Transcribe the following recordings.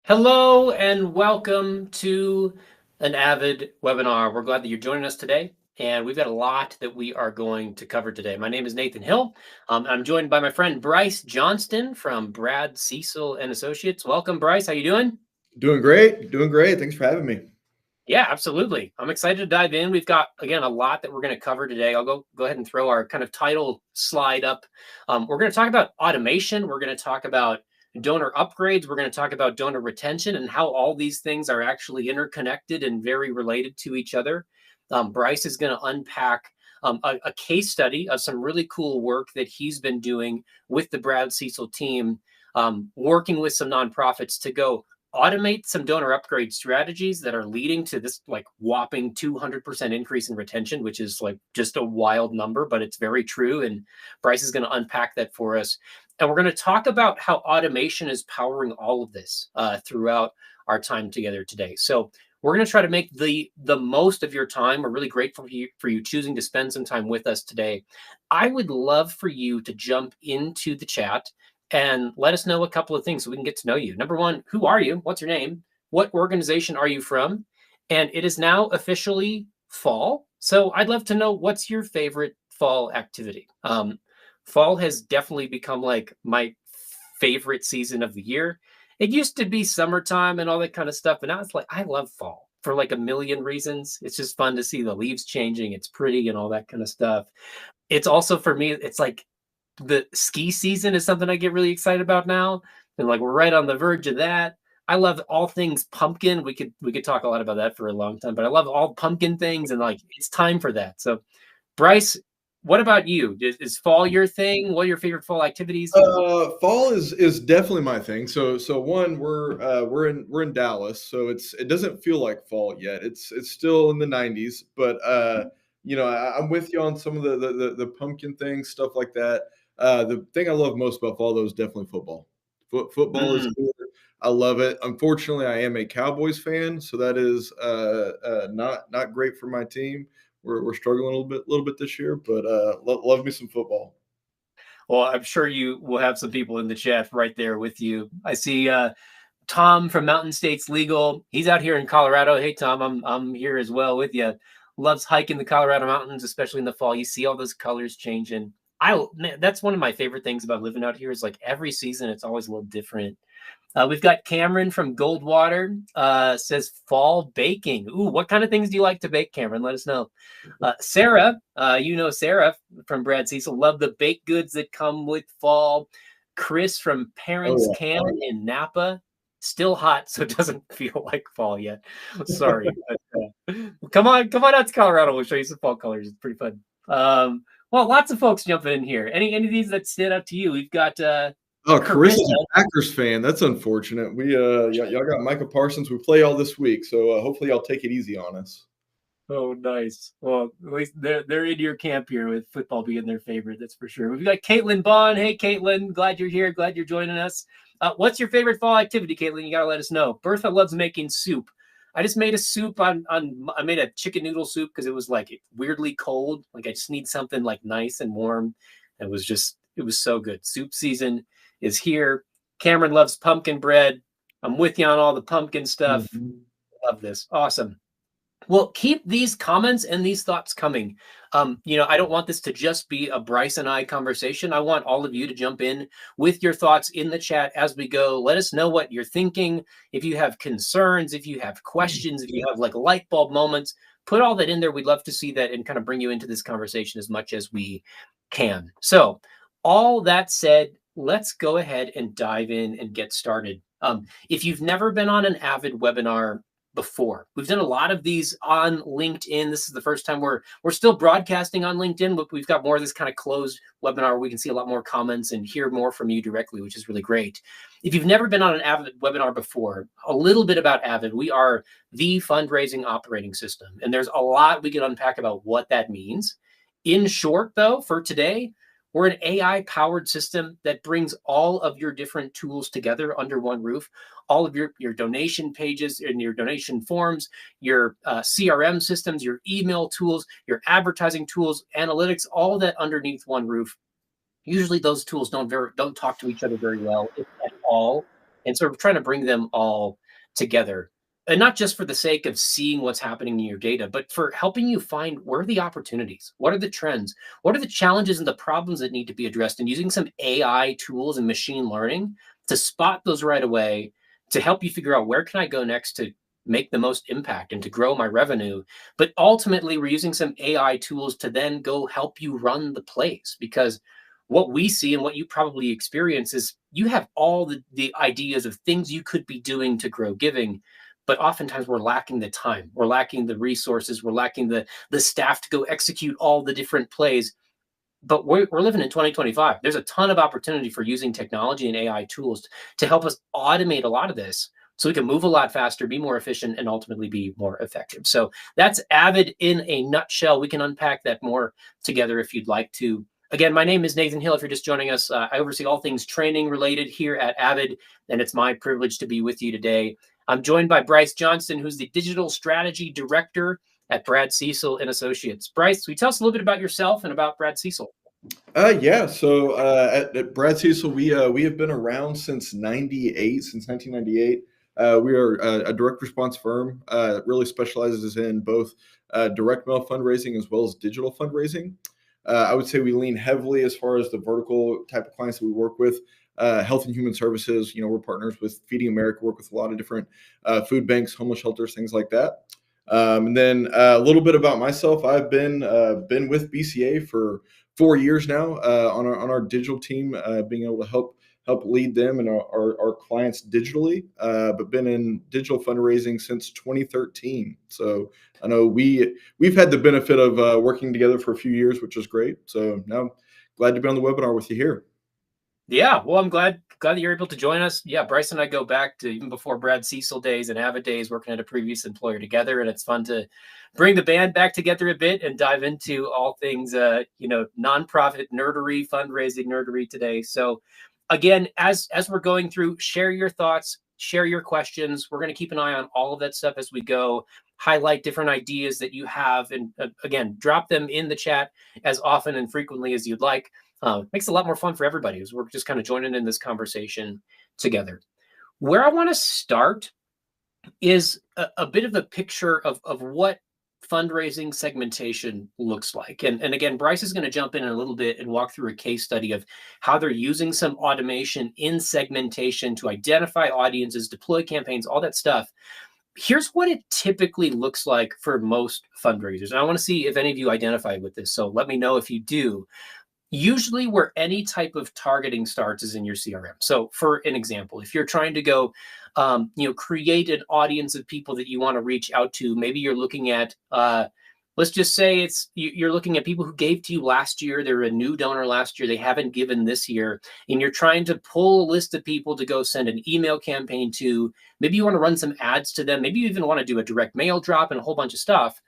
Hello and welcome to an Avid webinar. We're glad that you're joining us today, and we've got a lot that we are going to cover today. My name is Nathan Hill. I'm joined by my friend Bryce Johnston from Brad Cecil and Associates. Welcome, Bryce. How you doing? Doing great. Doing great. Thanks for having me. Yeah, absolutely. I'm excited to dive in. We've got, again, a lot that we're going to cover today. I'll go ahead and throw our kind of title slide up. We're going to talk about automation. We're going to talk about donor upgrades. We're going to talk about donor retention and how all these things are actually interconnected and very related to each other. Bryce is going to unpack a case study of some really cool work that he's been doing with the Brad Cecil team, working with some nonprofits to go automate some donor upgrade strategies that are leading to this like whopping 200% increase in retention, which is like just a wild number, but it's very true. And Bryce is going to unpack that for us. And we're going to talk about how automation is powering all of this throughout our time together today. So we're going to try to make the most of your time. We're really grateful for you choosing to spend some time with us today. I would love for you to jump into the chat and let us know a couple of things so we can get to know you. Number one, who are you? What's your name? What organization are you from? And it is now officially fall. So I'd love to know, what's your favorite fall activity? Fall has definitely become like my favorite season of the year. It used to be summertime and all that kind of stuff, but now it's like I love fall for like a million reasons. It's just fun to see the leaves changing. It's pretty and all that kind of stuff. It's also, for me, it's like the ski season is something I get really excited about now, and like we're right on the verge of that. I love all things pumpkin. We could talk a lot about that for a long time, but I love all pumpkin things, and like it's time for that. So, Bryce, what about you? Is fall your thing? What are your favorite fall activities? Fall is definitely my thing. So one we're in Dallas, so it doesn't feel like fall yet. It's still in the 90s, but I'm with you on some of the pumpkin things, stuff like that. The thing I love most about fall though is definitely football. Football is Mm. cool. I love it. Unfortunately, I am a Cowboys fan, so that is not great for my team. We're struggling a little bit this year, but love me some football. Well, I'm sure you will have some people in the chat right there with you. I see Tom from Mountain States Legal. He's out here in Colorado. Hey, Tom, I'm here as well with you. Loves hiking the Colorado mountains, especially in the fall. You see all those colors changing. That's one of my favorite things about living out here is like every season it's always a little different. We've got Cameron from Goldwater, says fall baking. Ooh, what kind of things do you like to bake, Cameron? Let us know. Sarah, Sarah from Brad Cecil, love the baked goods that come with fall. Chris from Oh Parents yeah. Can in Napa, still hot, so it doesn't feel like fall yet. Sorry, but come on out to Colorado. We'll show you some fall colors. It's pretty fun. Well, lots of folks jumping in here. Any of these that stand out to you? We've got Oh, Chris Carissa. is a Packers fan. That's unfortunate. Y'all got Micah Parsons. We play all this week, so hopefully y'all take it easy on us. Oh, nice. Well, at least they're in your camp here with football being their favorite. That's for sure. We've got Caitlin Bond. Hey, Caitlin, glad you're here. Glad you're joining us. What's your favorite fall activity, Caitlin? You gotta let us know. Bertha loves making soup. I just made a soup I made a chicken noodle soup because it was like weirdly cold. Like I just need something like nice and warm. It was so good. Soup season is here. Cameron loves pumpkin bread. I'm with you on all the pumpkin stuff. Mhm. Love this. Awesome. Well, keep these comments and these thoughts coming. I don't want this to just be a Bryce and I conversation. I want all of you to jump in with your thoughts in the chat as we go. Let us know what you're thinking. If you have concerns, if you have questions, if you have like light bulb moments, put all that in there. We'd love to see that and kind of bring you into this conversation as much as we can. So, all that said, let's go ahead and dive in and get started. If you've never been on an Avid webinar before, we've done a lot of these on LinkedIn. This is the first time we're still broadcasting on LinkedIn, but we've got more of this kind of closed webinar where we can see a lot more comments and hear more from you directly, which is really great. If you've never been on an Avid webinar before, a little bit about Avid. We are the fundraising operating system, and there's a lot we can unpack about what that means. In short, though, for today, we're an AI-powered system that brings all of your different tools together under one roof. All of your donation pages and your donation forms, your CRM systems, your email tools, your advertising tools, analytics, all that underneath one roof. Usually those tools don't talk to each other very well, if at all. and sort of trying to bring them all together. And not just for the sake of seeing what's happening in your data, but for helping you find where are the opportunities, what are the trends, what are the challenges and the problems that need to be addressed, and using some AI tools and machine learning to spot those right away to help you figure out where can I go next to make the most impact and to grow my revenue. But ultimately, we're using some AI tools to then go help you run the plays, because what we see and what you probably experience is you have all the ideas of things you could be doing to grow giving, but oftentimes we're lacking the time, we're lacking the resources, we're lacking the staff to go execute all the different plays. But we're living in 2025. There's a ton of opportunity for using technology and AI tools to help us automate a lot of this so we can move a lot faster, be more efficient, and ultimately be more effective. So that's Avid in a nutshell. We can unpack that more together if you'd like to. Again, my name is Nathan Hill. If you're just joining us, I oversee all things training related here at Avid, and it's my privilege to be with you today. I'm joined by Bryce Johnston, who's the Digital Strategy Director at Brad Cecil and Associates. Bryce, will you tell us a little bit about yourself and about Brad Cecil? Yeah. So at Brad Cecil, we have been around since '98, since 1998. We are a direct response firm. Really specializes in both direct mail fundraising as well as digital fundraising. I would say we lean heavily as far as the vertical type of clients that we work with. Health and Human Services, we're partners with Feeding America, work with a lot of different food banks, homeless shelters, things like that. And then a little bit about myself. I've been with BCA for 4 years now on our digital team, being able to help lead them and our clients digitally. But been in digital fundraising since 2013. So I know we've had the benefit of working together for a few years, which is great. So now glad to be on the webinar with you here. Yeah, well, I'm glad that you're able to join us. Yeah, Bryce and I go back to even before Brad Cecil days and Avid days, working at a previous employer together, and it's fun to bring the band back together a bit and dive into all things, nonprofit nerdery, fundraising nerdery today. So, again, as we're going through, share your thoughts, share your questions. We're going to keep an eye on all of that stuff as we go. Highlight different ideas that you have, and again, drop them in the chat as often and frequently as you'd like. Makes it a lot more fun for everybody as we're just kind of joining in this conversation together. Where I want to start is a bit of a picture of what fundraising segmentation looks like. And again, Bryce is going to jump in a little bit and walk through a case study of how they're using some automation in segmentation to identify audiences, deploy campaigns, all that stuff. Here's what it typically looks like for most fundraisers. And I want to see if any of you identify with this. So let me know if you do. Usually where any type of targeting starts is in your CRM. So for an example, if you're trying to go, create an audience of people that you want to reach out to, maybe you're looking at, let's just say you're looking at people who gave to you last year. They're a new donor last year. They haven't given this year. And you're trying to pull a list of people to go send an email campaign to. Maybe you want to run some ads to them. Maybe you even want to do a direct mail drop and a whole bunch of stuff.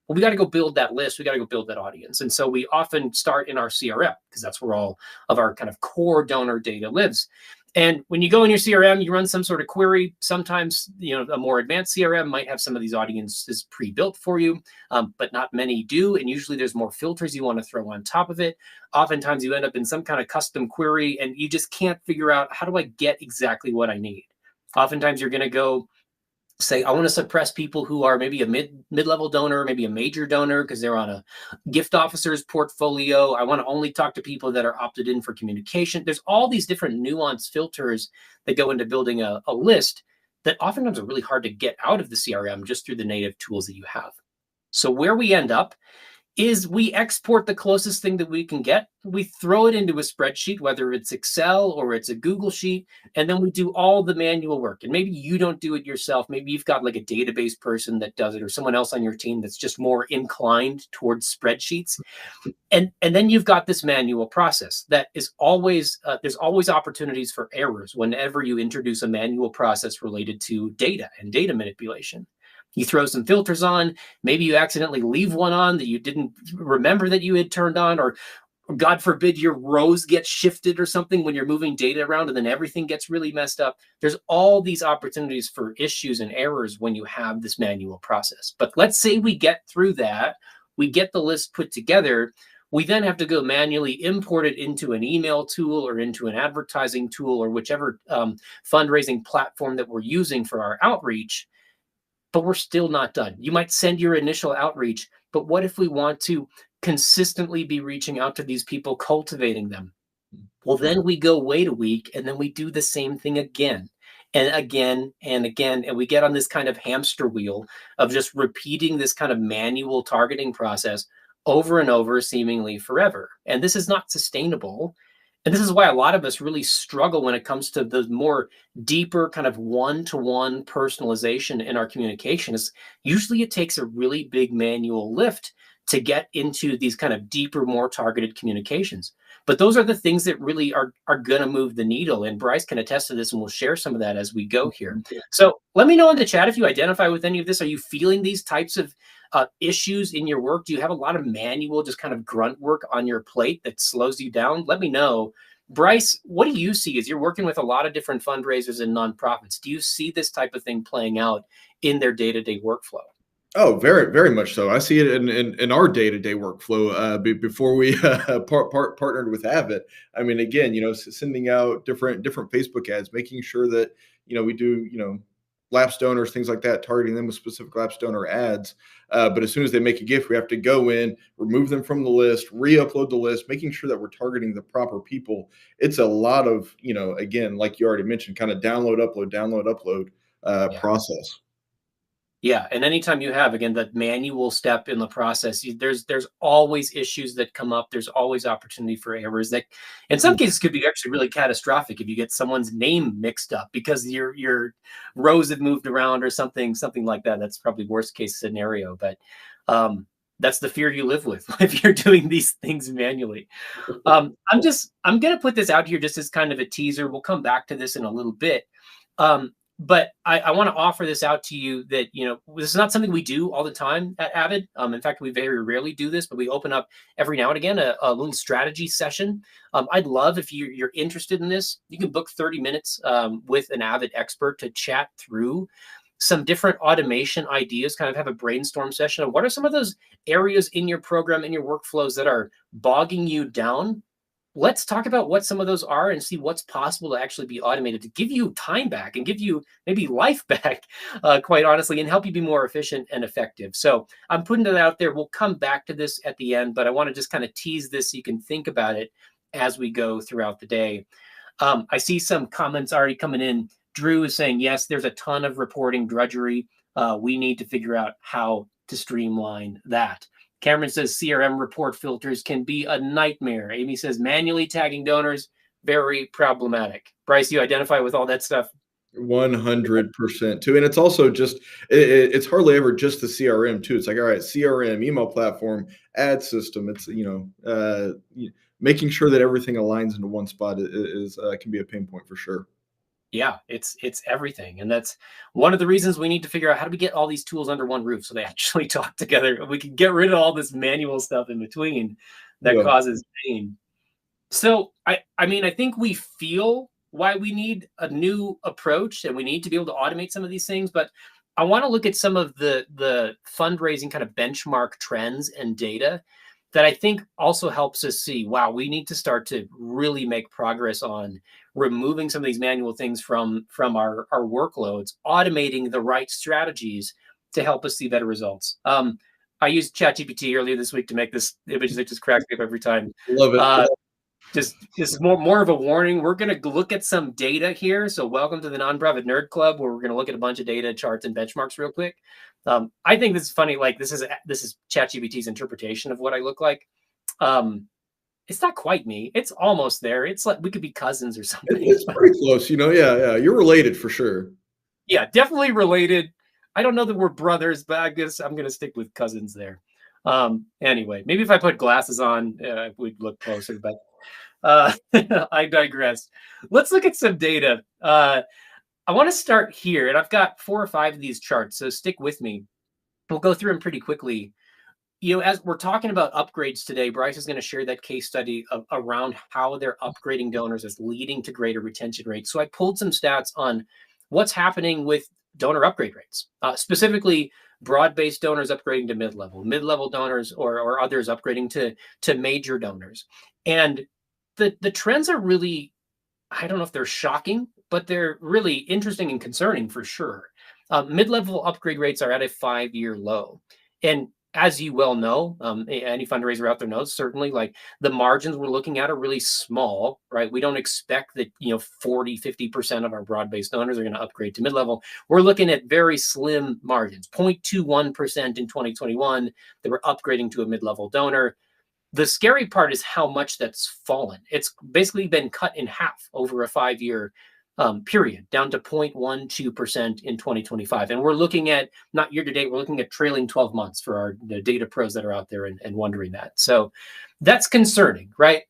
Well, we got to go build that list. We got to go build that audience. And so we often start in our CRM because that's where all of our kind of core donor data lives. And when you go in your CRM, you run some sort of query. Sometimes, a more advanced CRM might have some of these audiences pre-built for you, but not many do. And usually there's more filters you want to throw on top of it. Oftentimes you end up in some kind of custom query and you just can't figure out, how do I get exactly what I need? Oftentimes you're going to go say, I want to suppress people who are maybe a mid-level donor, maybe a major donor because they're on a gift officer's portfolio. I want to only talk to people that are opted in for communication. There's all these different nuanced filters that go into building a list that oftentimes are really hard to get out of the CRM just through the native tools that you have. So where we end up is we export the closest thing that we can get. We throw it into a spreadsheet, whether it's Excel or it's a Google sheet, and then we do all the manual work. And maybe you don't do it yourself. Maybe you've got like a database person that does it or someone else on your team that's just more inclined towards spreadsheets. And then you've got this manual process that is always, there's always opportunities for errors whenever you introduce a manual process related to data and data manipulation. You throw some filters on, maybe you accidentally leave one on that you didn't remember that you had turned on, or God forbid your rows get shifted or something when you're moving data around and then everything gets really messed up. There's all these opportunities for issues and errors when you have this manual process. But let's say we get through that, we get the list put together. We then have to go manually import it into an email tool or into an advertising tool or whichever fundraising platform that we're using for our outreach. But we're still not done. You might send your initial outreach, but what if we want to consistently be reaching out to these people, cultivating them? Well, then we go wait a week and then we do the same thing again and again and again. And we get on this kind of hamster wheel of just repeating this kind of manual targeting process over and over, seemingly forever. And this is not sustainable. And this is why a lot of us really struggle when it comes to the more deeper kind of one-to-one personalization in our communication. Is usually it takes a really big manual lift to get into these kind of deeper, more targeted communications. But those are the things that really are going to move the needle. And Bryce can attest to this, and we'll share some of that as we go here. So let me know in the chat if you identify with any of this. Are you feeling these types of issues in your work? Do you have a lot of manual, just kind of grunt work on your plate that slows you down? Let me know. Bryce, what do you see as you're working with a lot of different fundraisers and nonprofits? Do you see this type of thing playing out in their day-to-day workflow? Oh, very, very much so. I see it in our day-to-day workflow. Before we partnered with Avid, I mean, again, sending out different Facebook ads, making sure that we do lapsed donors, things like that, targeting them with specific lapsed donor ads. But as soon as they make a gift, we have to go in, remove them from the list, re-upload the list, making sure that we're targeting the proper people. It's a lot of again, like you already mentioned, kind of download, upload process. Yeah, and anytime you have, again, that manual step in the process, there's always issues that come up. There's always opportunity for errors that, in some cases, could be actually really catastrophic if you get someone's name mixed up because your rows have moved around or something like that. That's probably worst case scenario, but that's the fear you live with if you're doing these things manually. I'm gonna put this out here just as kind of a teaser. We'll come back to this in a little bit. But I want to offer this out to you that, this is not something we do all the time at Avid. In fact, we very rarely do this, but we open up every now and again a little strategy session. I'd love if you're interested in this. You can book 30 minutes with an Avid expert to chat through some different automation ideas, kind of have a brainstorm session of what are some of those areas in your program, in your workflows that are bogging you down. Let's talk about what some of those are and see what's possible to actually be automated to give you time back and give you maybe life back, quite honestly, and help you be more efficient and effective. So I'm putting it out there. We'll come back to this at the end, but I want to just kind of tease this so you can think about it as we go throughout the day. I see some comments already coming in. Drew is saying, yes, there's a ton of reporting drudgery. We need to figure out how to streamline that. Cameron says CRM report filters can be a nightmare. Amy says manually tagging donors, very problematic. Bryce, you identify with all that stuff? 100% too. And it's also just, it's hardly ever just the CRM too. It's like, all right, CRM, email platform, ad system. It's, making sure that everything aligns into one spot is can be a pain point for sure. Yeah, it's everything. And that's one of the reasons we need to figure out how do we get all these tools under one roof so they actually talk together. We can get rid of all this manual stuff in between that causes pain. So I mean, I think we feel why we need a new approach and we need to be able to automate some of these things, but I want to look at some of the fundraising kind of benchmark trends and data that I think also helps us see, wow, we need to start to really make progress on removing some of these manual things from our workloads, automating the right strategies to help us see better results. I used ChatGPT earlier this week to make this image that just cracks me up every time. Love it. Just more of a warning. We're going to look at some data here. So welcome to the Nonprofit Nerd Club, where we're going to look at a bunch of data, charts, and benchmarks real quick. I think this is funny. Like this is ChatGPT's interpretation of what I look like. It's not quite me. It's almost there. It's like we could be cousins or something. It's pretty close, Yeah, you're related for sure. Yeah, definitely related. I don't know that we're brothers, but I guess I'm going to stick with cousins there. Anyway, maybe if I put glasses on, we'd look closer. But I digress. Let's look at some data. I want to start here, and I've got 4 or 5 of these charts, so stick with me. We'll go through them pretty quickly. As we're talking about upgrades today, Bryce is going to share that case study around how they're upgrading donors is leading to greater retention rates. So I pulled some stats on what's happening with donor upgrade rates, specifically broad-based donors upgrading to mid-level donors or others upgrading to major donors. And the trends are really, I don't know if they're shocking, but they're really interesting and concerning for sure. Mid-level upgrade rates are at a 5-year low. And as you well know, any fundraiser out there knows, certainly, like the margins we're looking at are really small, right? We don't expect that, 40, 50% of our broad-based donors are going to upgrade to mid-level. We're looking at very slim margins, 0.21% in 2021 that we're upgrading to a mid-level donor. The scary part is how much that's fallen. It's basically been cut in half over a 5-year period, down to 0.12% in 2025. And we're looking at not year to date, we're looking at trailing 12 months for our data pros that are out there and wondering that. So that's concerning, right?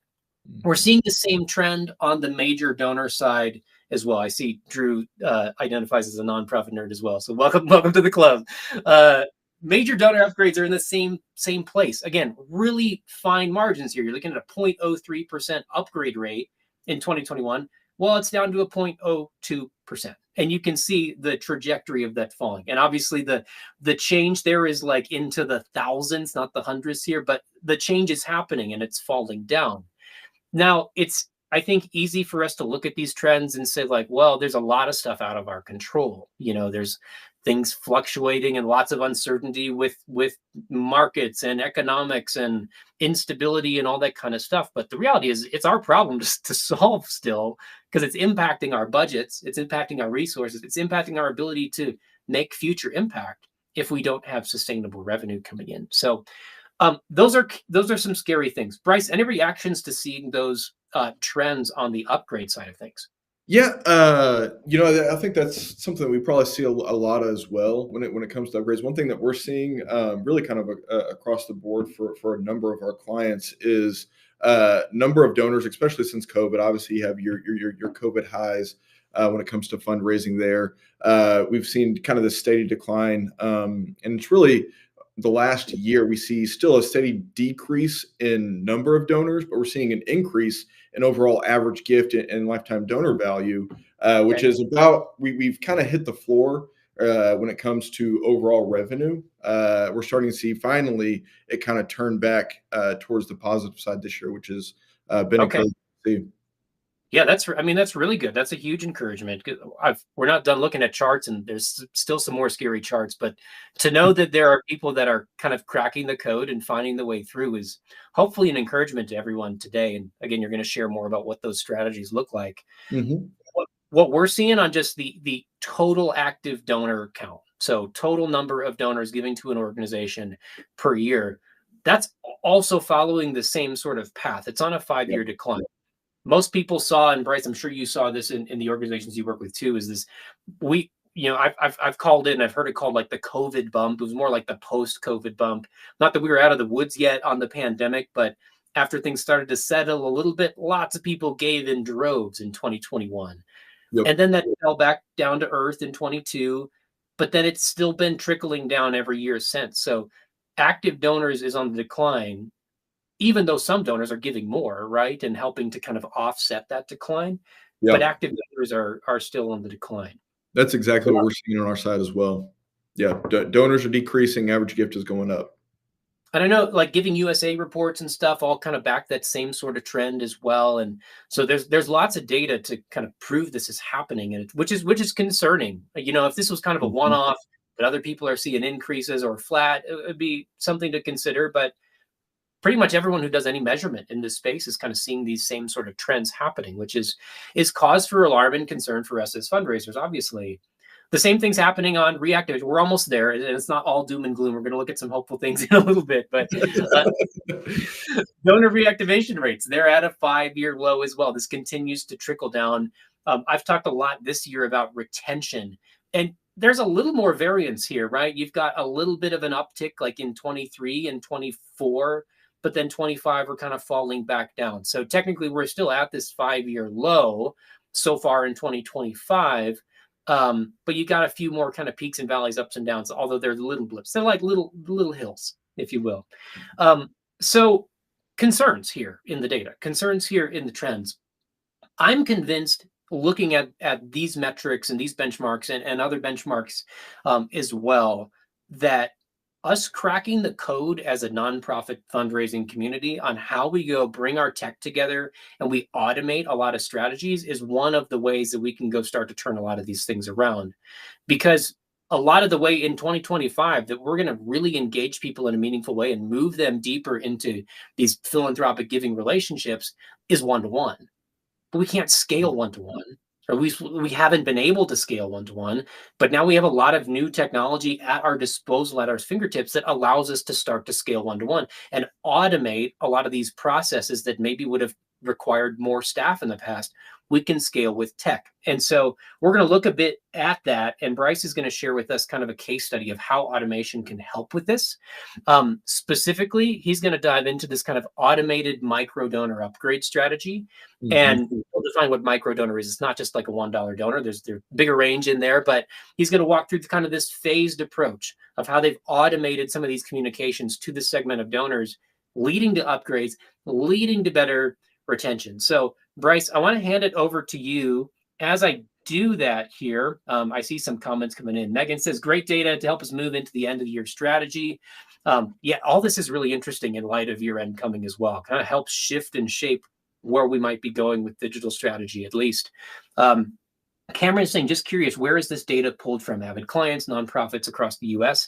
We're seeing the same trend on the major donor side as well. I see Drew identifies as a nonprofit nerd as well. So welcome to the club. Major donor upgrades are in the same place. Again, really fine margins here. You're looking at a 0.03% upgrade rate in 2021. Well, it's down to a 0.02%. And you can see the trajectory of that falling. And obviously the change there is like into the thousands, not the hundreds here, but the change is happening and it's falling down. Now, it's, I think, easy for us to look at these trends and say, like, well, there's a lot of stuff out of our control. There's things fluctuating and lots of uncertainty with markets and economics and instability and all that kind of stuff. But the reality is it's our problem to solve still, because it's impacting our budgets, it's impacting our resources, it's impacting our ability to make future impact if we don't have sustainable revenue coming in. So those are some scary things. Bryce, any reactions to seeing those trends on the upgrade side of things? Yeah, I think that's something that we probably see a lot as well when it comes to upgrades. One thing that we're seeing really kind of across the board for a number of our clients is number of donors, especially since COVID. Obviously, you have your COVID highs when it comes to fundraising there. We've seen kind of this steady decline, and it's really the last year we see still a steady decrease in number of donors, but we're seeing an increase in overall average gift and lifetime donor value, which is about, we've kind of hit the floor when it comes to overall revenue. We're starting to see finally it kind of turn back towards the positive side this year, which has been encouraging to see. Yeah, that's really good. That's a huge encouragement. We're not done looking at charts, and there's still some more scary charts. But to know that there are people that are kind of cracking the code and finding the way through is hopefully an encouragement to everyone today. And again, you're going to share more about what those strategies look like. Mm-hmm. What we're seeing on just the total active donor count, so total number of donors giving to an organization per year, that's also following the same sort of path. It's on a 5-year decline. Most people saw, and Bryce, I'm sure you saw this in the organizations you work with too, is this, I've called it, and I've heard it called like the COVID bump. It was more like the post-COVID bump. Not that we were out of the woods yet on the pandemic, but after things started to settle a little bit, lots of people gave in droves in 2021. Yep. And then that fell back down to earth in 22, but then it's still been trickling down every year since. So active donors is on the decline, even though some donors are giving more, right, and helping to kind of offset that decline. Yep. But active donors are still on the decline. That's exactly what we're seeing on our side as well. Yeah, donors are decreasing, average gift is going up. And I know, like, Giving USA reports and stuff all kind of back that same sort of trend as well. And so there's lots of data to kind of prove this is happening, and which is concerning. If this was kind of a one-off, but other people are seeing increases or flat, it would be something to consider. But pretty much everyone who does any measurement in this space is kind of seeing these same sort of trends happening, which is cause for alarm and concern for us as fundraisers. Obviously, the same thing's happening on reactivation. We're almost there, and it's not all doom and gloom. We're going to look at some hopeful things in a little bit, but donor reactivation rates, they're at a 5-year low as well. This continues to trickle down. I've talked a lot this year about retention, and there's a little more variance here, right? You've got a little bit of an uptick like in 23 and 24, but then 25 are kind of falling back down. So technically we're still at this 5-year low so far in 2025. But you got a few more kind of peaks and valleys, ups and downs, although they're little blips. They're like little hills, if you will. So concerns here in the data, concerns here in the trends. I'm convinced, looking at these metrics and these benchmarks and other benchmarks as well, that us cracking the code as a nonprofit fundraising community on how we go bring our tech together and we automate a lot of strategies is one of the ways that we can go start to turn a lot of these things around. Because a lot of the way in 2025 that we're going to really engage people in a meaningful way and move them deeper into these philanthropic giving relationships is one-to-one. But we can't scale one-to-one, or we haven't been able to scale one-to-one. But now we have a lot of new technology at our disposal, at our fingertips, that allows us to start to scale one-to-one and automate a lot of these processes that maybe would have required more staff in the past. We can scale with tech. And so we're going to look a bit at that. And Bryce is going to share with us kind of a case study of how automation can help with this. Specifically, he's going to dive into this kind of automated micro donor upgrade strategy. And we'll define what micro donor is. It's not just like a $1 donor. There's bigger range in there, but he's going to walk through kind of this phased approach of how they've automated some of these communications to the segment of donors, leading to upgrades, leading to better retention. So Bryce, I want to hand it over to you. As I do that here, I see some comments coming in. Megan says, great data to help us move into the end of the year strategy. Yeah, all this is really interesting in light of year end coming as well. Kind of helps shift and shape where we might be going with digital strategy, at least. Cameron is saying, just curious, where is this data pulled from? Avid clients, nonprofits across the US.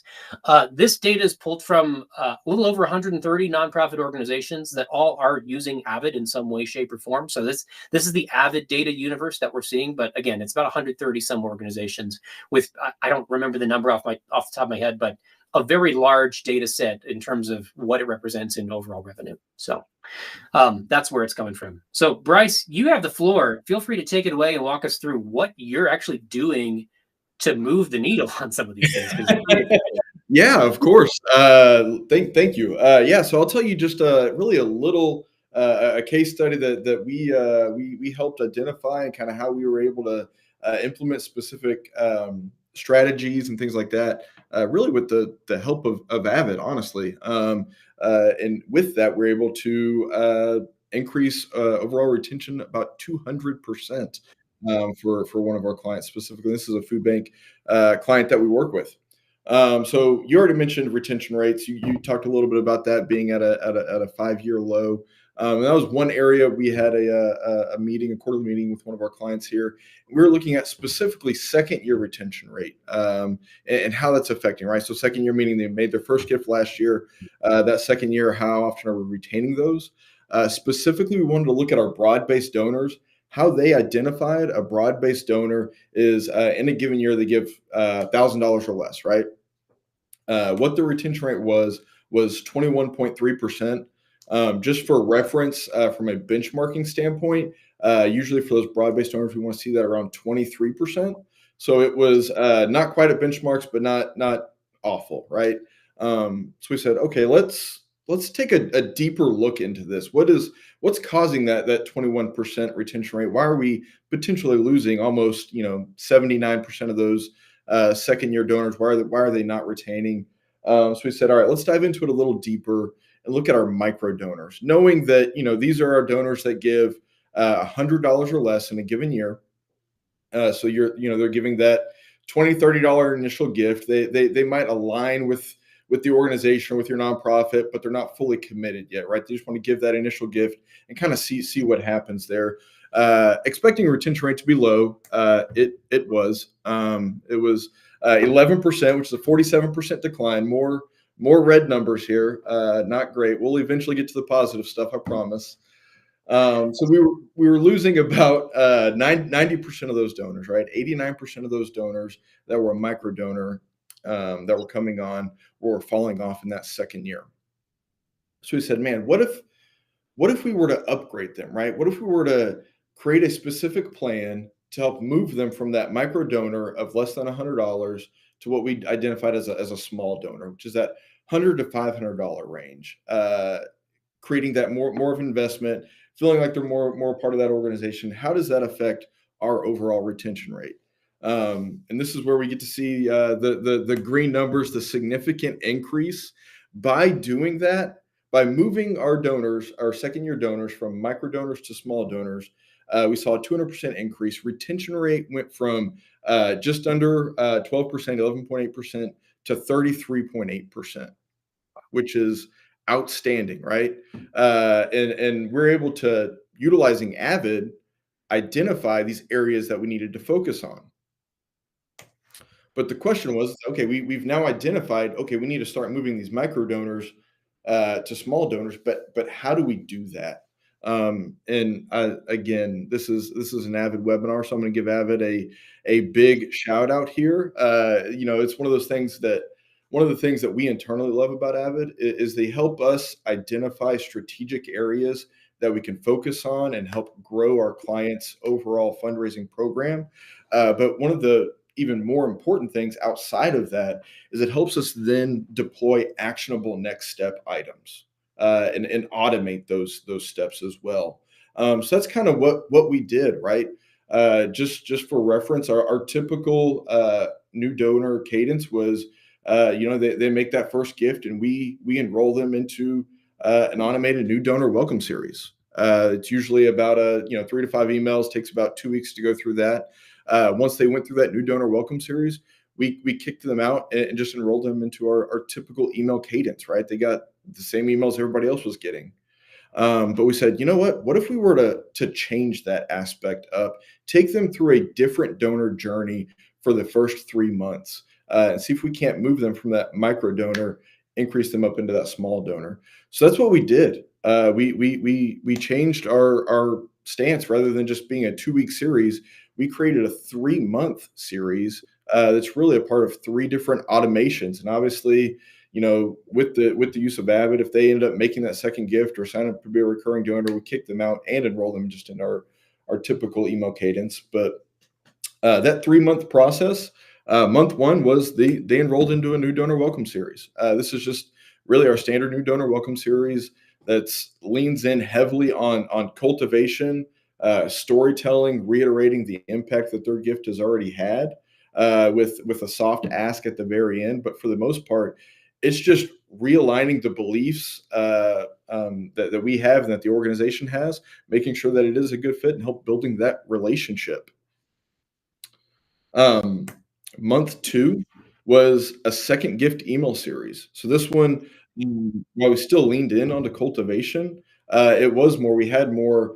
This data is pulled from a little over 130 nonprofit organizations that all are using Avid in some way, shape, or form. So this is the Avid data universe that we're seeing. But again, it's about 130 some organizations with, I don't remember the number off the top of my head, but a very large data set in terms of what it represents in overall revenue. So that's where it's coming from. So Bryce, you have the floor. Feel free to take it away and walk us through what you're actually doing to move the needle on some of these things. Yeah, of course. Thank you. Yeah, so I'll tell you just really a little a case study that we helped identify and kind of how we were able to implement specific strategies and things like that. Really, with the help of Avid, honestly. And with that, we're able to increase overall retention about 200% for one of our clients specifically. This is a food bank client that we work with. So you already mentioned retention rates. You talked a little bit about that being at a 5-year low. And that was one area we had a meeting, a quarterly meeting with one of our clients here. We were looking at specifically second year retention rate and how that's affecting, right? So second year meaning they made their first gift last year. That second year, how often are we retaining those? Specifically, we wanted to look at our broad-based donors. How they identified a broad-based donor is in a given year, they give $1,000 or less, right? What the retention rate was 21.3%. Just for reference, from a benchmarking standpoint, usually for those broad-based donors, we want to see that around 23%. So it was not quite at benchmarks, but not awful, right? So we said, okay, let's take a deeper look into this. What's causing that 21% retention rate? Why are we potentially losing almost 79% of those second year donors? Why are they not retaining? So we said, all right, let's dive into it a little deeper and look at our micro donors, knowing that these are our donors that give $100 or less in a given year. So they're giving that $20, $30 initial gift. They might align with the organization or with your nonprofit, but they're not fully committed yet, right? They just want to give that initial gift and kind of see what happens there. Expecting retention rate to be low, it was 11%, which is a 47% decline. More red numbers here, not great. We'll eventually get to the positive stuff, I promise. So we were losing about 90% of those donors, right? 89% of those donors that were a micro donor that were coming on or falling off in that second year. So we said, man, what if we were to upgrade them, right? What if we were to create a specific plan to help move them from that micro donor of less than $100 to what we identified as a small donor, which is that $100 to $500 range, creating that more of an investment, feeling like they're more part of that organization. How does that affect our overall retention rate? And this is where we get to see the green numbers, the significant increase by doing that, by moving our donors, our second year donors from micro donors to small donors. We saw a 200% increase. Retention rate went from just under 12%, 11.8% to 33.8%, which is outstanding, right? And we're able to, utilizing Avid, identify these areas that we needed to focus on. But the question was, okay, we've now identified, okay, we need to start moving these micro donors to small donors, but how do we do that? And again, this is an Avid webinar, so I'm going to give Avid a big shout out here. It's one of the things that we internally love about Avid is they help us identify strategic areas that we can focus on and help grow our clients' overall fundraising program. But one of the even more important things outside of that is it helps us then deploy actionable next step items and automate those steps as well. So that's kind of what we did, right? Just for reference, our typical new donor cadence was, they make that first gift and we enroll them into an automated new donor welcome series. It's usually about 3 to 5 emails, takes about 2 weeks to go through that. Once they went through that new donor welcome series, we kicked them out and just enrolled them into our typical email cadence, right? They got the same emails everybody else was getting. But we said, you know what if we were to change that aspect up, take them through a different donor journey for the first 3 months, and see if we can't move them from that micro donor, increase them up into that small donor. So that's what we did. We changed our stance. Rather than just being a 2-week series, we created a 3-month series that's really a part of 3 different automations. And obviously, with the use of Avid, if they ended up making that second gift or sign up to be a recurring donor, we kick them out and enroll them just in our typical email cadence. But that 3-month process, month 1 was they enrolled into a new donor welcome series. This is just really our standard new donor welcome series that's leans in heavily on cultivation, storytelling, reiterating the impact that their gift has already had, with a soft ask at the very end. But for the most part, it's just realigning the beliefs that we have and that the organization has, making sure that it is a good fit and help building that relationship. Month 2 was a second gift email series. So this one, while we still leaned in onto cultivation, it was more, we had more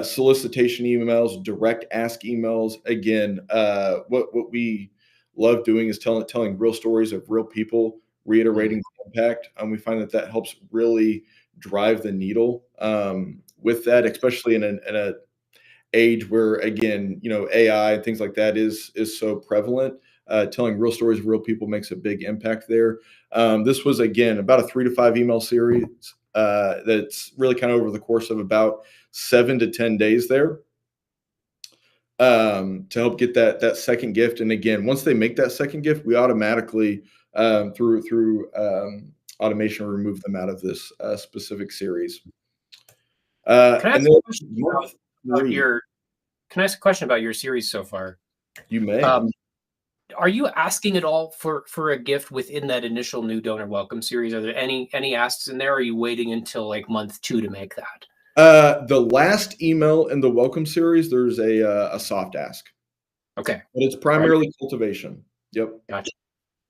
solicitation emails, direct ask emails. Again, what we love doing is telling real stories of real people, reiterating the impact. We find that helps really drive the needle with that, especially in a age where, again, AI and things like that is so prevalent. Telling real stories of real people makes a big impact there. This was, again, about a 3 to 5 email series that's really kind of over the course of about 7 to 10 days there, to help get that second gift. And again, once they make that second gift, we automatically, through automation, remove them out of this specific series. Can I ask And a then question month about 3, Can I ask a question about your series so far? you may. Are you asking at all for a gift within that initial new donor welcome series? Are there any asks in there? Or are you waiting until like month 2 to make that? The last email in the welcome series, there's a soft ask, Okay, but it's all right, primarily cultivation. Yep. gotcha.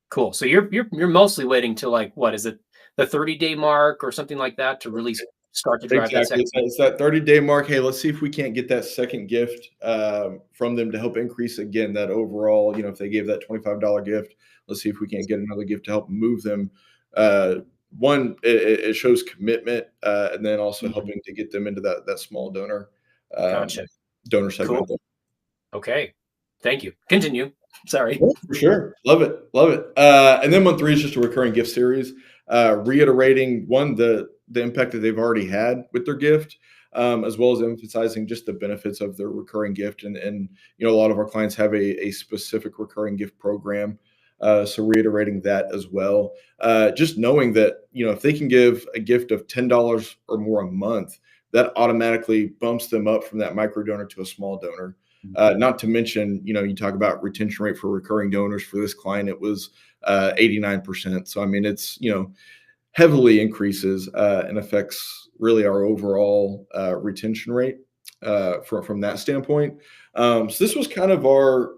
Cool. So you're mostly waiting till, like, what is it, the 30-day mark or something like that to really start to drive that Exactly. second? It's that 30-day mark. Hey, let's see if we can't get that second gift from them to help increase, again, that overall, if they gave that $25 gift, let's see if we can't get another gift to help move them. One, it shows commitment, and then also helping to get them into that small donor um, Gotcha. donor Cool. segment there. Okay. Thank you. Continue. Sorry. Yeah, for sure. Love it. Love it. And then month 3 is just a recurring gift series, reiterating, one, the impact that they've already had with their gift, as well as emphasizing just the benefits of their recurring gift. And a lot of our clients have a specific recurring gift program. So reiterating that as well. Just knowing that, if they can give a gift of $10 or more a month, that automatically bumps them up from that micro donor to a small donor. Not to mention, you talk about retention rate for recurring donors. For this client, it was 89%. So, I mean, it's, heavily increases and affects really our overall retention rate from that standpoint. So this was kind of our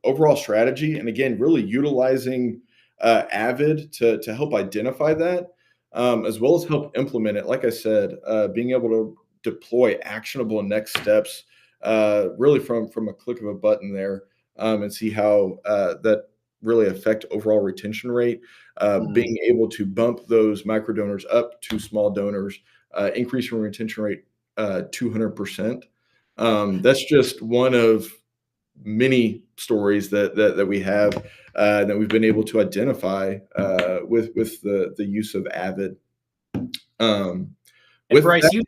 overall strategy. And again, really utilizing Avid to help identify that, as well as help implement it. Like I said, being able to deploy actionable next steps, really from a click of a button there, and see how that really affect overall retention rate. Mhm. Being able to bump those micro donors up to small donors, increasing retention rate 200%. That's just one of many stories that we have, that we've been able to identify with the use of Avid. Um, And with Bryce, you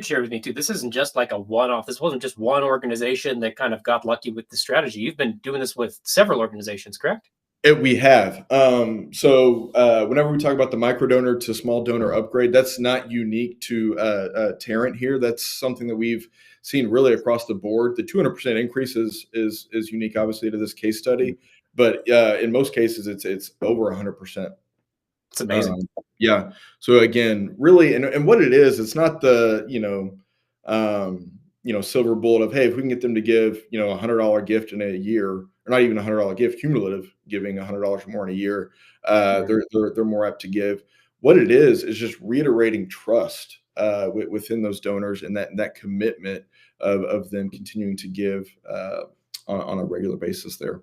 shared with me too. This isn't just like a one-off. This wasn't just one organization that kind of got lucky with the strategy. You've been doing this with several organizations, correct? We have. Whenever we talk about the micro donor to small donor upgrade, that's not unique to Tarrant here. That's something that we've seen really across the board. The 200% increase is unique, obviously, to this case study, but in most cases, it's over 100%. It's amazing. Um, yeah. So again, really, and what it is, it's not the silver bullet of, hey, if we can get them to give $100 gift in a year, or not even $100 gift, cumulative giving $100 or more in a year, Mhm. they're more apt to give. What it is just reiterating trust within those donors, and that commitment of them continuing to give on a regular basis there.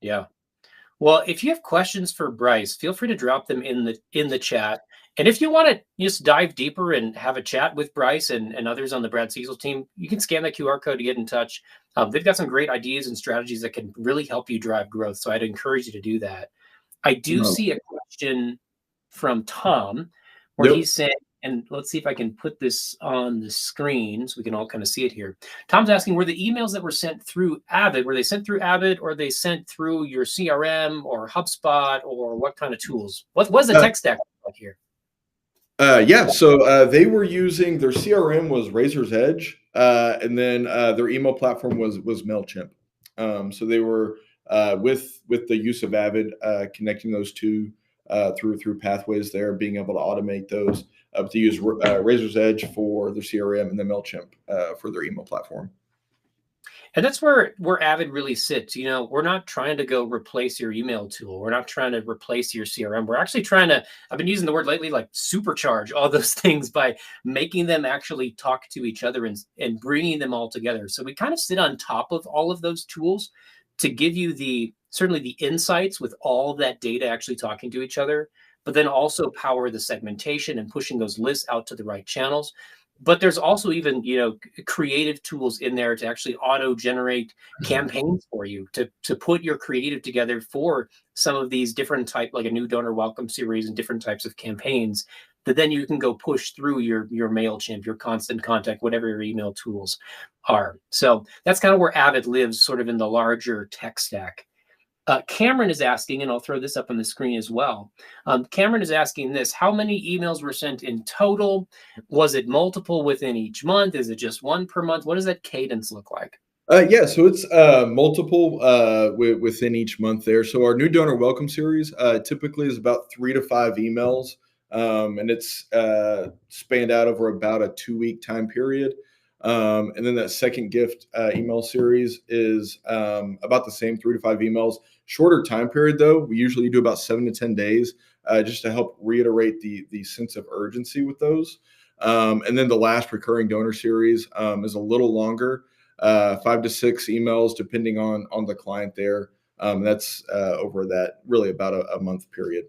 Yeah. Well, if you have questions for Bryce, feel free to drop them in the chat. And if you want to just dive deeper and have a chat with Bryce and others on the Brad Cecil team, you can scan that QR code to get in touch. They've got some great ideas and strategies that can really help you drive growth. So I'd encourage you to do that. I do No. see a question from Tom where Yep. he's saying, and let's see if I can put this on the screen so we can all kind of see it here. Tom's asking, were the emails that were sent through Avid, were they sent through Avid or they sent through your CRM or HubSpot or what kind of tools? What's the Uh, tech stack like here? yeah, so they were using their CRM was Razor's Edge, and then their email platform was Mailchimp. So they were with the use of Avid, connecting those two through pathways there, being able to automate those, to use Razor's Edge for their CRM and then Mailchimp for their email platform. And that's where Avid really sits. We're not trying to go replace your email tool. We're not trying to replace your CRM. We're actually trying to, I've been using the word lately, like supercharge all those things by making them actually talk to each other and bringing them all together. So we kind of sit on top of all of those tools to give you certainly the insights with all of that data actually talking to each other, but then also power the segmentation and pushing those lists out to the right channels. But there's also even creative tools in there to actually auto generate campaigns for you to put your creative together for some of these different type, like a new donor welcome series and different types of campaigns that then you can go push through your MailChimp, your Constant Contact, whatever your email tools are. So that's kind of where Avid lives, sort of in the larger tech stack. Cameron is asking, and I'll throw this up on the screen as well. Cameron is asking this: how many emails were sent in total? Was it multiple within each month? Is it just one per month? What does that cadence look like? Yeah, so it's multiple within each month there. So our new donor welcome series typically is about 3 to 5 emails, and it's spanned out over about a 2-week time period. And then that second gift email series is about the same, 3 to 5 emails. Shorter time period though. We usually do about 7 to 10 days, just to help reiterate the sense of urgency with those. And then the last recurring donor series is a little longer, 5 to 6 emails, depending on the client there. That's over that really about a month period.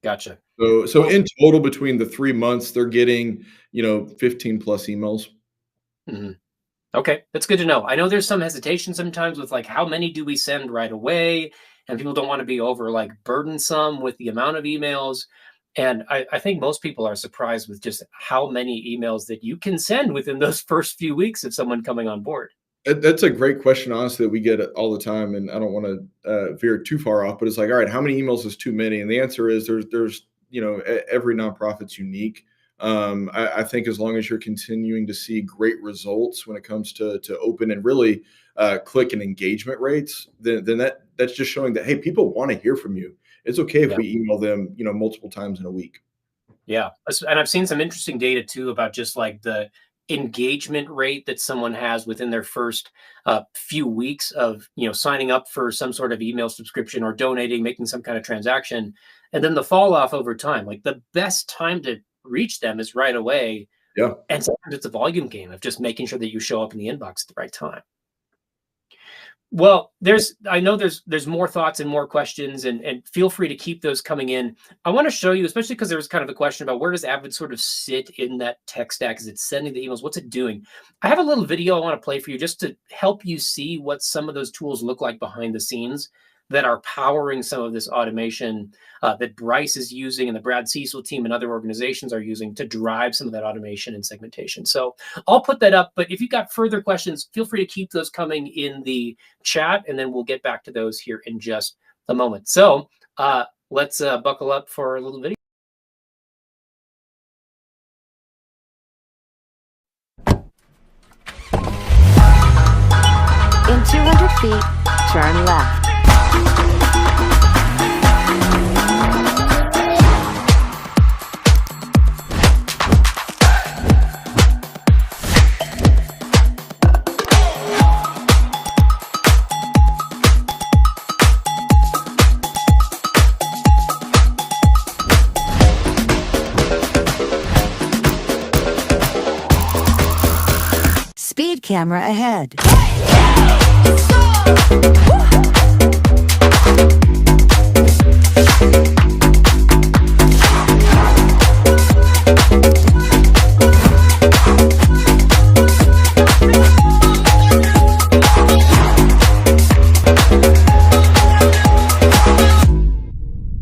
Gotcha. So Well, in total, between the 3 months, they're getting 15 plus emails. mhm. Okay, that's good to know. I know there's some hesitation sometimes with like how many do we send right away, and people don't want to be over like burdensome with the amount of emails. And I think most people are surprised with just how many emails that you can send within those first few weeks of someone coming on board. That's a great question, honestly, that we get all the time, and I don't want to veer too far off, but it's like, all right, how many emails is too many? And the answer is there's every nonprofit's unique. I think as long as you're continuing to see great results when it comes to open and really click and engagement rates, then that's just showing that, hey, people want to hear from you. It's okay if Yeah. we email them multiple times in a week. Yeah. And I've seen some interesting data too about just like the engagement rate that someone has within their first few weeks of signing up for some sort of email subscription or donating, making some kind of transaction, and then the fall off over time. Like the best time to reach them is right away, Yeah. and sometimes it's a volume game of just making sure that you show up in the inbox at the right time. Well, I know there's more thoughts and more questions, and feel free to keep those coming in. I want to show you, especially because there was kind of a question about where does Avid sort of sit in that tech stack? Is it sending the emails? What's it doing? I have a little video I want to play for you just to help you see what some of those tools look like behind the scenes that are powering some of this automation that Bryce is using and the Brad Cecil team and other organizations are using to drive some of that automation and segmentation. So I'll put that up, but if you've got further questions, feel free to keep those coming in the chat, and then we'll get back to those here in just a moment. So let's buckle up for a little video. In 200 feet, turn left. Speed camera ahead.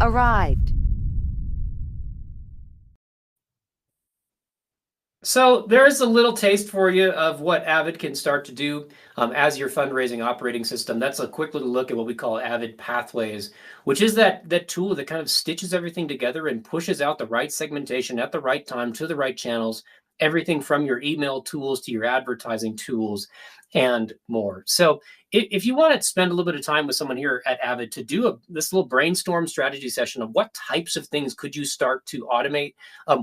Arrived. So there is a little taste for you of what Avid can start to do as your fundraising operating system. That's a quick little look at what we call Avid Pathways, which is that tool that kind of stitches everything together and pushes out the right segmentation at the right time to the right channels, everything from your email tools to your advertising tools and more. So if you want to spend a little bit of time with someone here at Avid to do this little brainstorm strategy session of what types of things could you start to automate,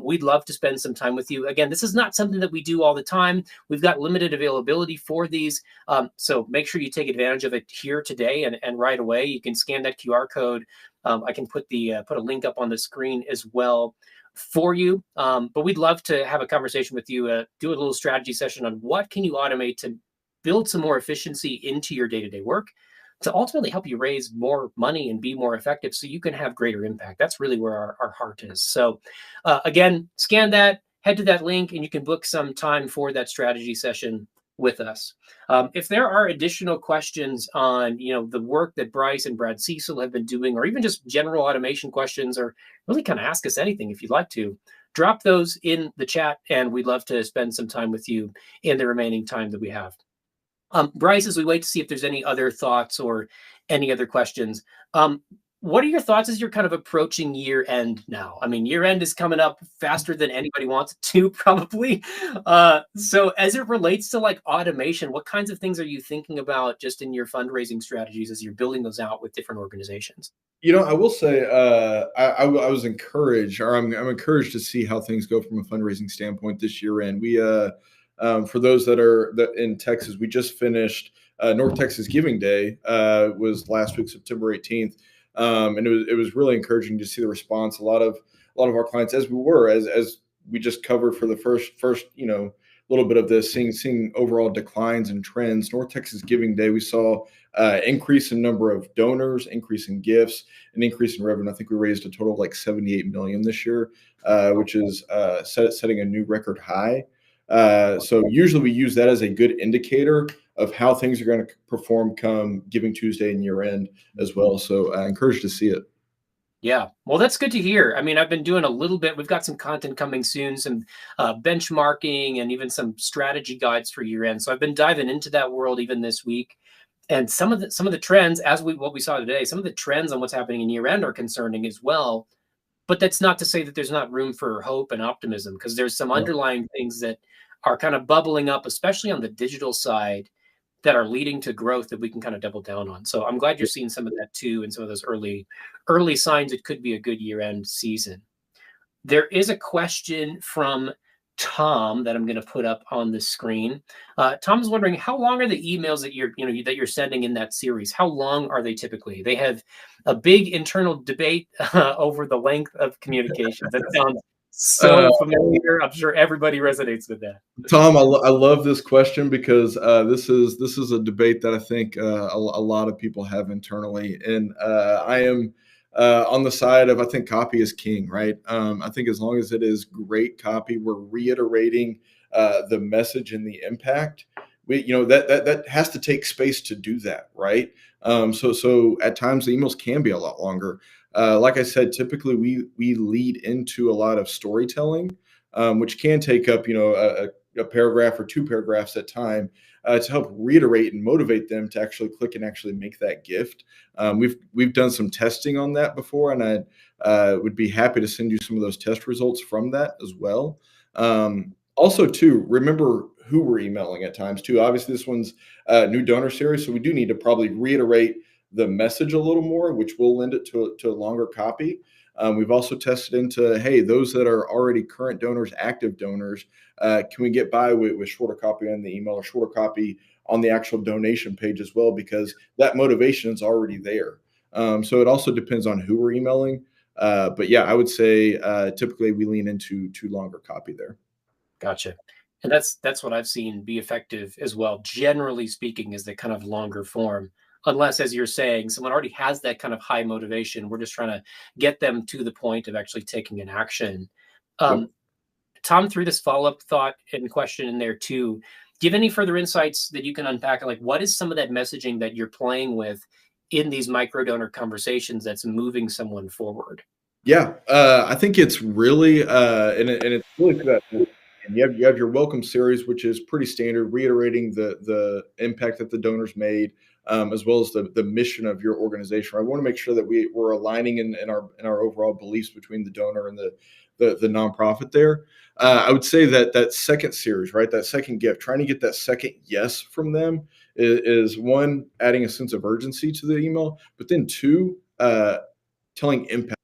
we'd love to spend some time with you. Again, this is not something that we do all the time. We've got limited availability for these. So make sure you take advantage of it here today and right away. You can scan that QR code. I can put a link up on the screen as well for you. But we'd love to have a conversation with you, do a little strategy session on what can you automate to build some more efficiency into your day-to-day work to ultimately help you raise more money and be more effective so you can have greater impact. That's really where our heart is. So again, scan that, head to that link, and you can book some time for that strategy session with us. If there are additional questions on the work that Bryce and Brad Cecil have been doing, or even just general automation questions, or really kind of ask us anything if you'd like to, drop those in the chat, and we'd love to spend some time with you in the remaining time that we have. Bryce, as we wait to see if there's any other thoughts or any other questions, what are your thoughts as you're kind of approaching year end now? I mean, year end is coming up faster than anybody wants it to, probably. So as it relates to like automation, what kinds of things are you thinking about just in your fundraising strategies as you're building those out with different organizations? I will say I was encouraged, or I'm encouraged to see how things go from a fundraising standpoint this year end. We for those that are in Texas, we just finished North Texas Giving Day. Was last week, September 18th, and it was really encouraging to see the response. A lot of our clients, as we just covered for the first little bit of this, seeing overall declines and trends. North Texas Giving Day, we saw increase in number of donors, increase in gifts, an increase in revenue. I think we raised a total of like $78 million this year, which is setting a new record high. So usually we use that as a good indicator of how things are going to perform come Giving Tuesday and year end as well. So I encourage to see it. Yeah, well, that's good to hear. I mean, I've been doing a little bit. We've got some content coming soon, some benchmarking and even some strategy guides for year end. So I've been diving into that world even this week. And some of the trends, what we saw today, some of the trends on what's happening in year end are concerning as well. But that's not to say that there's not room for hope and optimism, because there's some underlying things that are kind of bubbling up, especially on the digital side, that are leading to growth that we can kind of double down on. So I'm glad you're seeing some of that too, and some of those early signs it could be a good year-end season. There is a question from Tom that I'm going to put up on the screen. Tom's wondering, how long are the emails that you're sending in that series? How long are they typically? They have a big internal debate over the length of communications. That sounds so familiar. I'm sure everybody resonates with that. Tom, I love this question because this is a debate that I think a lot of people have internally, and I am on the side of, I think copy is king, right? I think as long as it is great copy, we're reiterating the message and the impact. That has to take space to do that, right? So at times the emails can be a lot longer. Like I said, typically we lead into a lot of storytelling, which can take up a paragraph or 2 paragraphs at time, to help reiterate and motivate them to actually click and actually make that gift. We've done some testing on that before, and I would be happy to send you some of those test results from that as well. Also, too, remember who we're emailing at times too. Obviously, this one's a new donor series, so we do need to probably reiterate the message a little more, which will lend it to a longer copy. We've also tested into, hey, those that are already current donors, active donors, can we get by with shorter copy on the email or shorter copy on the actual donation page as well, because that motivation is already there. So it also depends on who we're emailing. But yeah, I would say typically we lean into longer copy there. Gotcha. And that's what I've seen be effective as well. Generally speaking, is the kind of longer form. Unless, as you're saying, someone already has that kind of high motivation. We're just trying to get them to the point of actually taking an action. Yep. Tom threw this follow-up thought and question in there too. Do you have any further insights that you can unpack? Like, what is some of that messaging that you're playing with in these micro donor conversations that's moving someone forward? Yeah, I think it's really, and it's really to that. And you have your welcome series, which is pretty standard, reiterating the impact that the donors made, as well as the mission of your organization. I want to make sure that we're aligning in our overall beliefs between the donor and the nonprofit there. I would say that second series, right, that second gift, trying to get that second yes from them is one, adding a sense of urgency to the email, but then 2, telling impact.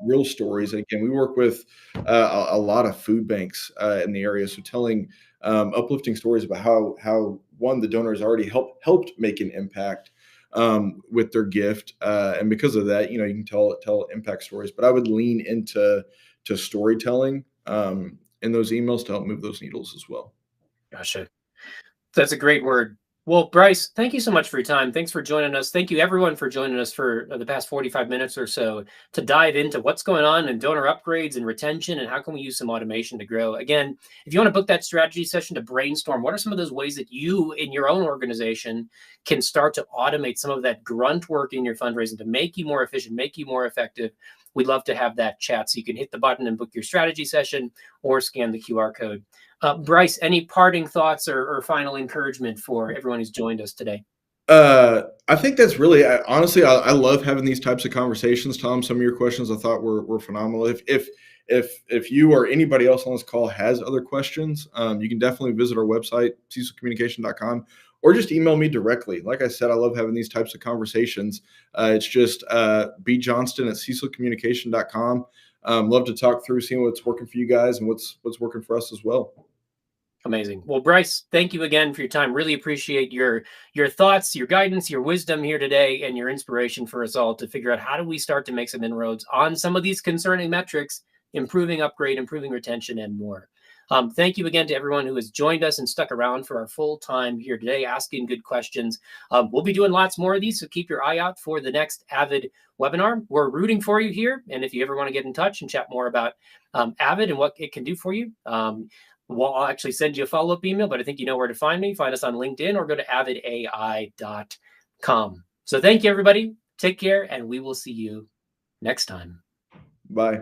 Real stories. And again, we work with a lot of food banks in the area, so telling uplifting stories about how one, the donor has already helped make an impact with their gift, and because of that, you can tell impact stories. But I would lean into storytelling in those emails to help move those needles as well. Gotcha. That's a great word. Well, Bryce, thank you so much for your time. Thanks for joining us. Thank you, everyone, for joining us for the past 45 minutes or so to dive into what's going on in donor upgrades and retention and how can we use some automation to grow. Again, if you want to book that strategy session to brainstorm, what are some of those ways that you in your own organization can start to automate some of that grunt work in your fundraising to make you more efficient, make you more effective? We'd love to have that chat. So you can hit the button and book your strategy session or scan the QR code. Bryce, any parting thoughts or final encouragement for everyone who's joined us today? I think that's really, honestly, I love having these types of conversations. Tom, some of your questions I thought were phenomenal. If you or anybody else on this call has other questions, you can definitely visit our website, cecilcommunication.com, or just email me directly. Like I said, I love having these types of conversations. It's just bjohnston@cecilcommunication.com. Love to talk through, seeing what's working for you guys and what's working for us as well. Amazing. Well, Bryce, thank you again for your time. Really appreciate your thoughts, your guidance, your wisdom here today, and your inspiration for us all to figure out how do we start to make some inroads on some of these concerning metrics, improving upgrade, improving retention, and more. Thank you again to everyone who has joined us and stuck around for our full time here today, asking good questions. We'll be doing lots more of these, so keep your eye out for the next Avid webinar. We're rooting for you here, and if you ever want to get in touch and chat more about Avid and what it can do for you, I'll actually send you a follow-up email, but I think you know where to find me. Find us on LinkedIn or go to avidai.com. So thank you, everybody. Take care, and we will see you next time. Bye.